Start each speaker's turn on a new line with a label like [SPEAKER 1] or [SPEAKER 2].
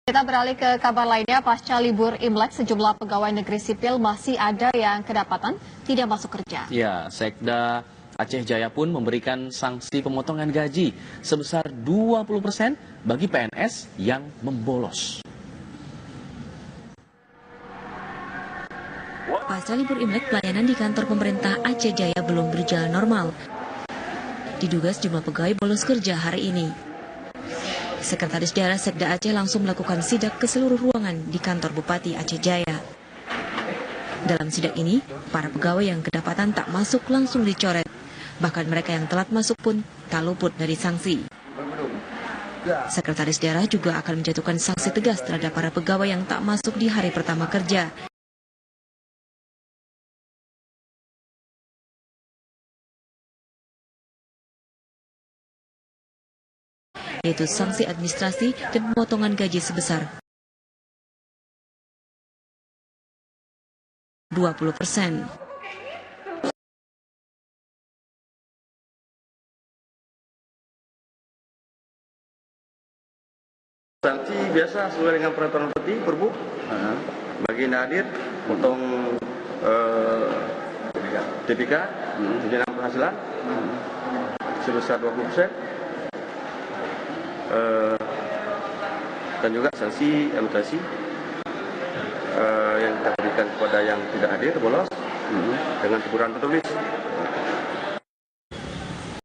[SPEAKER 1] Kita beralih ke kabar lainnya, pasca libur Imlek, sejumlah pegawai negeri sipil masih ada yang kedapatan tidak masuk kerja.
[SPEAKER 2] Ya, Sekda Aceh Jaya pun memberikan sanksi pemotongan gaji sebesar 20% bagi PNS yang membolos.
[SPEAKER 3] Pasca libur Imlek, pelayanan di kantor pemerintah Aceh Jaya belum berjalan normal. Diduga sejumlah pegawai bolos kerja hari ini. Sekretaris Daerah Sekda Aceh langsung melakukan sidak ke seluruh ruangan di kantor Bupati Aceh Jaya. Dalam sidak ini, para pegawai yang kedapatan tak masuk langsung dicoret. Bahkan mereka yang telat masuk pun tak luput dari sanksi. Sekretaris Daerah juga akan menjatuhkan sanksi tegas terhadap para pegawai yang tak masuk di hari pertama kerja. Yaitu sanksi administrasi dan pemotongan gaji sebesar 20%.
[SPEAKER 4] Sanksi biasa sesuai dengan peraturan Bupati Perbu. Bagi Nadir potong TPK tunjangan penghasilan sebesar 20%. Dan juga sanksi amnesti yang kita berikan kepada yang tidak hadir bolos dengan teguran tertulis.